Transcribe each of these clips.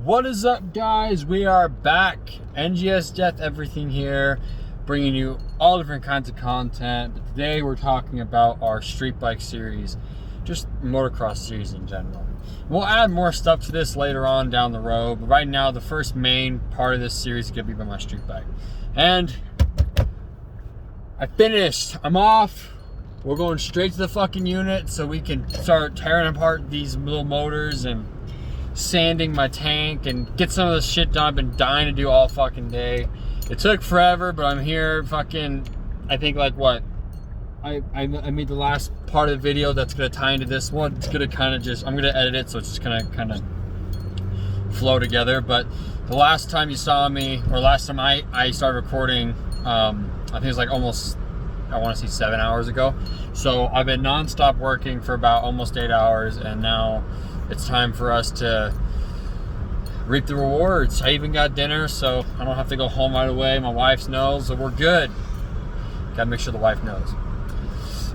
What is up, guys? We are back. NGS Death Everything here, bringing you all different kinds of content. But today we're talking about our street bike series, just motocross series in general. We'll add more stuff to this later on down the road, but right now the first main part of this series is going to be about my street bike. And I finished. I'm off. We're going straight to the fucking unit so we can start tearing apart these little motors and sanding my tank and get some of this shit done. I've been dying to do all fucking day. It took forever, but I'm here fucking, I think like what? I made the last part of the video that's gonna tie into this one. It's gonna kind of just, I'm gonna edit it so it's just gonna kind of flow together. But the last time you saw me, or last time I started recording, I think it was like almost, I want to say 7 hours ago. So I've been non-stop working for about almost 8 hours, and now it's time for us to reap the rewards. I even got dinner, so I don't have to go home right away. My wife knows, so we're good. Gotta make sure the wife knows.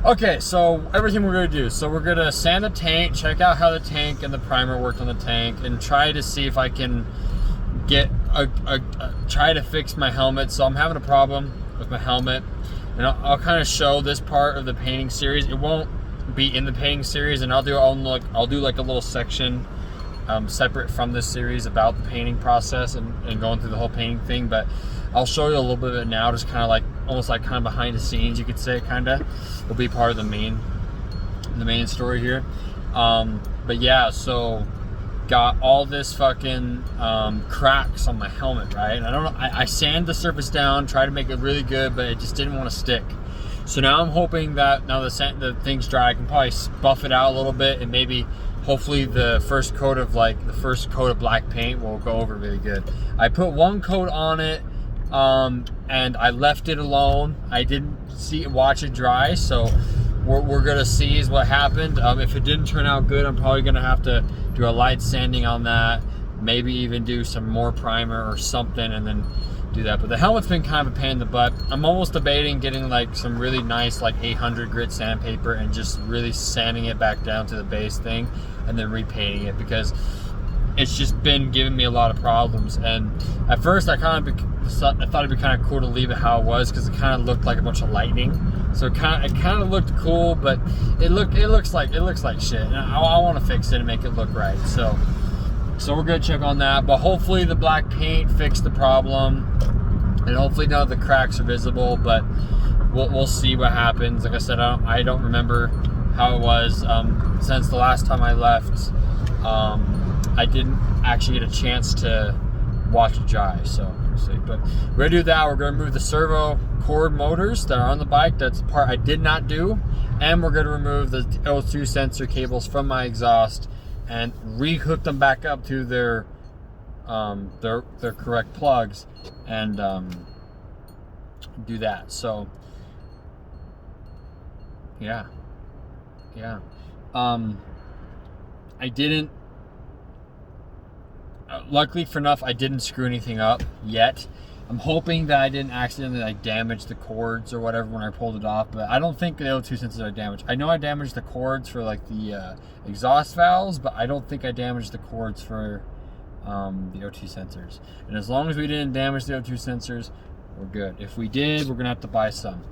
Okay, so everything we're gonna do. So we're gonna sand the tank, check out how the tank and the primer worked on the tank, and try to see if I can get try to fix my helmet. So I'm having a problem with my helmet, and I'll kind of show this part of the painting series. It won't be in the painting series, and I'll do like a little section separate from this series about the painting process and going through the whole painting thing. But I'll show you a little bit of it now, just kind of like almost like kind of behind the scenes, you could say. Kind of will be part of the main story here. But yeah, so got all this fucking cracks on my helmet, right? And I don't know, I sand the surface down, try to make it really good, but it just didn't want to stick. So now I'm hoping that now the thing's dry, I can probably buff it out a little bit, and maybe hopefully the first coat of black paint will go over really good. I put one coat on it, and I left it alone. I didn't watch it dry, so we're gonna see is what happened. If it didn't turn out good, I'm probably gonna have to do a light sanding on that, maybe even do some more primer or something, and then do that. But the helmet's been kind of a pain in the butt. I'm almost debating getting like some really nice like 800 grit sandpaper and just really sanding it back down to the base thing and then repainting it, because it's just been giving me a lot of problems. And at first I thought it'd be kind of cool to leave it how it was, because it kind of looked like a bunch of lightning. So it kind of looked cool, but it looks like shit. And I want to fix it and make it look right. So we're gonna check on that. But hopefully the black paint fixed the problem, and hopefully none of the cracks are visible. But we'll see what happens. Like I said, I don't remember how it was since the last time I left. I didn't actually get a chance to watch it dry, so we'll see. But we're gonna do that. We're gonna remove the servo cord motors that are on the bike. That's the part I did not do. And we're gonna remove the O2 sensor cables from my exhaust and re-hook them back up to their correct plugs, and do that. So yeah. I didn't, luckily for enough, I didn't screw anything up yet. I'm hoping that I didn't accidentally like damage the cords or whatever when I pulled it off, but I don't think the O2 sensors are damaged. I know I damaged the cords for like the exhaust valves, but I don't think I damaged the cords for the O2 sensors. And as long as we didn't damage the O2 sensors, we're good. If we did, we're gonna have to buy some.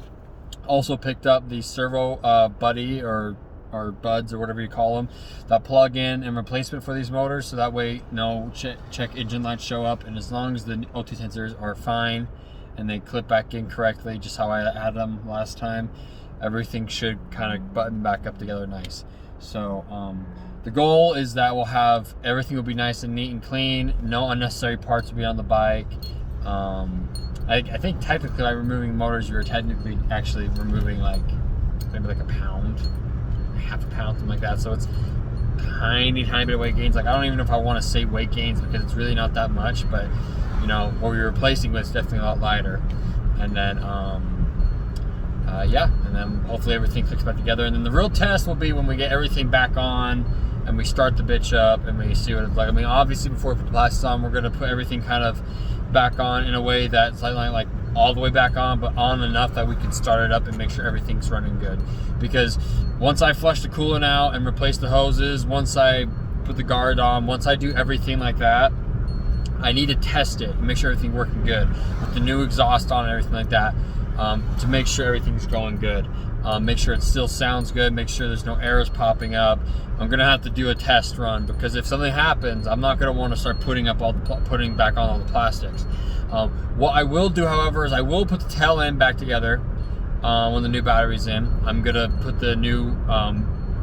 Also picked up the servo buddy or buds or whatever you call them, that plug-in and replacement for these motors, so that way no check engine lights show up, and as long as the O2 sensors are fine and they clip back in correctly, just how I had them last time, everything should kind of button back up together nice. So the goal is that everything will be nice and neat and clean, no unnecessary parts will be on the bike. I think technically by removing motors, you're technically actually removing like maybe like a pound, half a pound, something like that. So it's tiny bit of weight gains. Like I don't even know if I want to say weight gains, because it's really not that much, but you know what we're replacing with is definitely a lot lighter. And then yeah, and then hopefully everything clicks back together. And then the real test will be when we get everything back on and we start the bitch up and we see what it's like. I mean, obviously before we put the plastic on, we're gonna put everything kind of back on in a way that's like all the way back on, but on enough that we can start it up and make sure everything's running good. Because once I flush the coolant out and replace the hoses, once I put the guard on, once I do everything like that, I need to test it and make sure everything's working good with the new exhaust on and everything like that, to make sure everything's going good. Make sure it still sounds good, make sure there's no errors popping up. I'm gonna have to do a test run, because if something happens, I'm not gonna want to start putting back on all the plastics. What I will do, however, is I will put the tail end back together when the new battery's in. I'm gonna put the new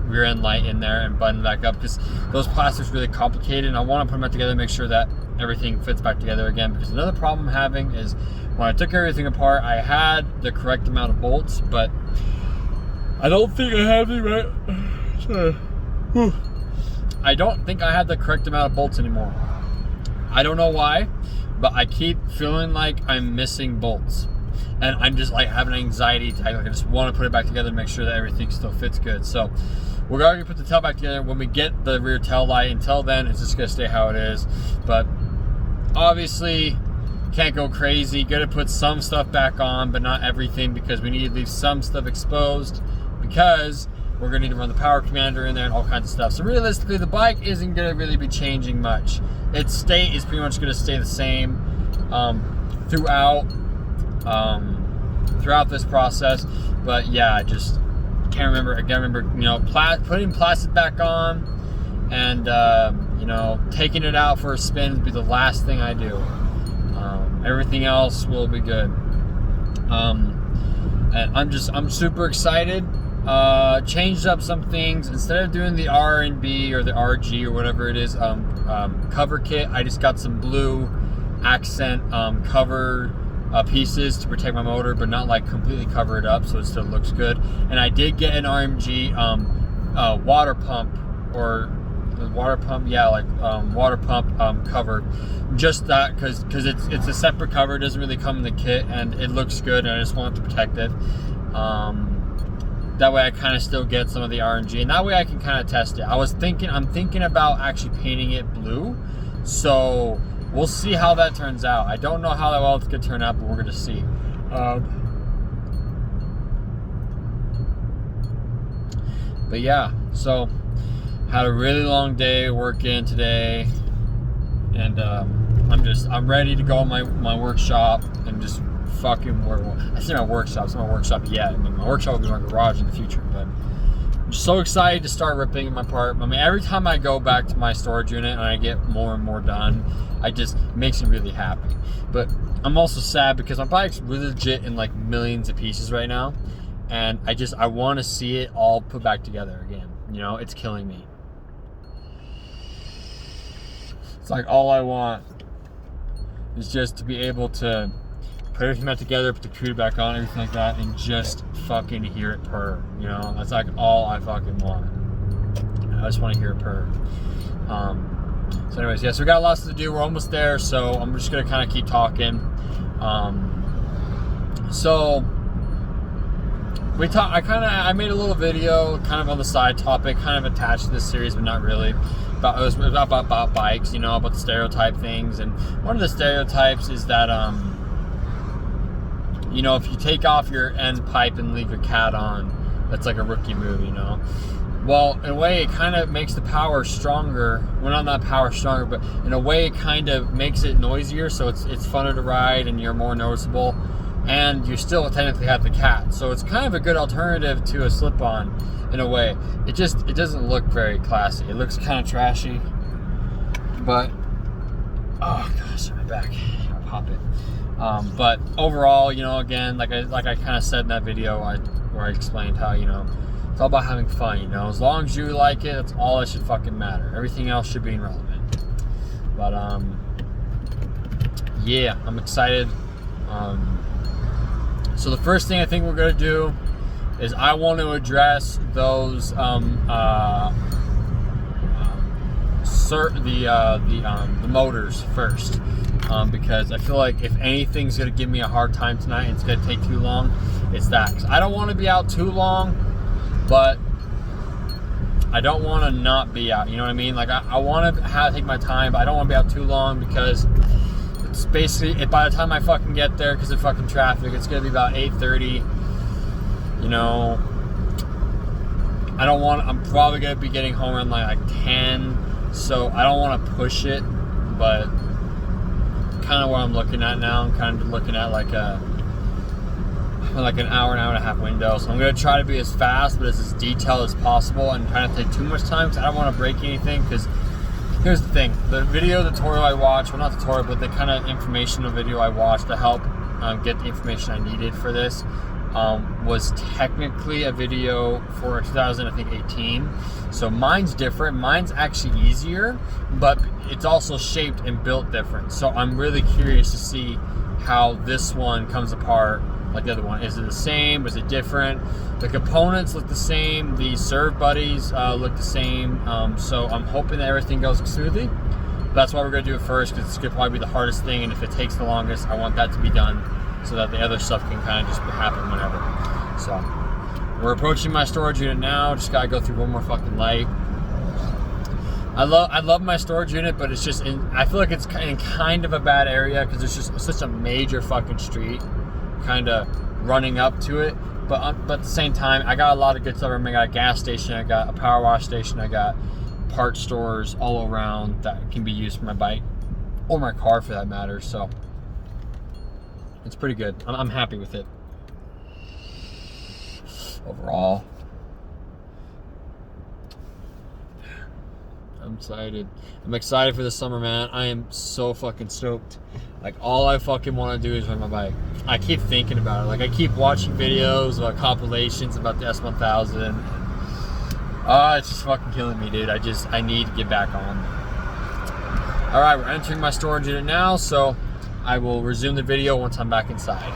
rear end light in there and button back up, because those plastics are really complicated, and I want to put them back together and make sure that everything fits back together again. Because another problem I'm having is when I took everything apart, I had the correct amount of bolts, but I don't think I have the right. Sorry. Whew. I don't think I had the correct amount of bolts anymore. I don't know why, but I keep feeling like I'm missing bolts, and I'm just like having anxiety. I just want to put it back together and make sure that everything still fits good. So we're going to put the tail back together when we get the rear tail light. Until then, it's just going to stay how it is. But obviously, can't go crazy. Got to put some stuff back on, but not everything, because we need to leave some stuff exposed, because we're going to need to run the power commander in there and all kinds of stuff. So realistically, the bike isn't going to really be changing much. Its state is pretty much going to stay the same throughout this process. But yeah, I just can't remember. I can't remember, you know, putting plastic back on and you know, taking it out for a spin would be the last thing I do. Everything else will be good. And I'm super excited. Changed up some things. Instead of doing the R&B or the RG or whatever it is, cover kit, I just got some blue accent cover pieces to protect my motor, but not like completely cover it up, so it still looks good. And I did get an RMG water pump, or water pump, yeah, like water pump cover. Just that, because it's a separate cover. It doesn't really come in the kit, and it looks good, and I just wanted to protect it. That way I kind of still get some of the RNG, and that way I can kind of test it. I'm thinking about actually painting it blue, so we'll see how that turns out. I don't know how well it's gonna turn out, but we're gonna see. But yeah, so had a really long day working today, and I'm ready to go in my workshop and just fucking work. I say my workshop, it's not my workshop yet. I mean, my workshop will be my garage in the future, but I'm just so excited to start ripping them apart. I mean, every time I go back to my storage unit and I get more and more done, it makes me really happy. But I'm also sad because my bike's really legit in like millions of pieces right now, and I want to see it all put back together again. You know, it's killing me. It's like all I want is just to be able to put everything back together, put the computer back on, everything like that, and just fucking hear it purr. You know, that's like all I fucking want. I just want to hear it purr. So anyways, yeah, so we got lots to do. We're almost there, so I'm just gonna kind of keep talking. So I made a little video kind of on the side topic, kind of attached to this series, but not really. It was about bikes, you know, about the stereotype things. And one of the stereotypes is that you know, if you take off your end pipe and leave your cat on, that's like a rookie move, you know. Well, in a way, it kind of makes the power stronger. Well, not power stronger, but in a way, it kind of makes it noisier, so it's funner to ride and you're more noticeable, and you still technically have the cat. So it's kind of a good alternative to a slip-on in a way. It doesn't look very classy. It looks kind of trashy, but oh gosh, my back. I'll pop it. But overall, you know, again, like I kind of said in that video where I explained how, you know, it's all about having fun, you know. As long as you like it, that's all that should fucking matter. Everything else should be irrelevant. But yeah, I'm excited. So the first thing I think we're gonna do is I want to address those the motors first, because I feel like if anything's gonna give me a hard time tonight, it's gonna take too long. It's that, 'cause I don't want to be out too long, but I don't want to not be out. You know what I mean? Like I want to take my time, but I don't want to be out too long, because it's basically, by the time I fucking get there, because of fucking traffic, it's gonna be about 8:30. You know, I'm probably gonna be getting home around like 10, so I don't want to push it, but kind of what I'm looking at now. I'm kind of looking at like an hour and a half window. So I'm gonna try to be as fast, but as detailed as possible, and try not to take too much time, because I don't want to break anything. Because here's the thing: the video tutorial I watched, well, not tutorial, but the kind of informational video I watched to help get the information I needed for this, was technically a video for 2018. So mine's different. Mine's actually easier, but it's also shaped and built different. So I'm really curious to see how this one comes apart like the other one. Is it the same? Is it different? The components look the same. The serve buddies look the same. So I'm hoping that everything goes smoothly. That's why we're gonna do it first, because it's gonna probably be the hardest thing, and if it takes the longest, I want that to be done so that the other stuff can kind of just happen whenever. So we're approaching my storage unit now. Just gotta go through one more fucking light. I love my storage unit, but it's just I feel like it's in kind of a bad area, because there's just such a major fucking street kind of running up to it. But at the same time, I got a lot of good stuff. I got a gas station, I got a power wash station, I got part stores all around that can be used for my bike or my car for that matter. So it's pretty good. I'm happy with it overall. I'm excited. I'm excited for the summer, man. I am so fucking stoked. Like, all I fucking want to do is ride my bike. I keep thinking about it. Like, I keep watching videos about compilations about the S1000. It's just fucking killing me, dude. I need to get back on. All right, we're entering my storage unit now, so I will resume the video once I'm back inside.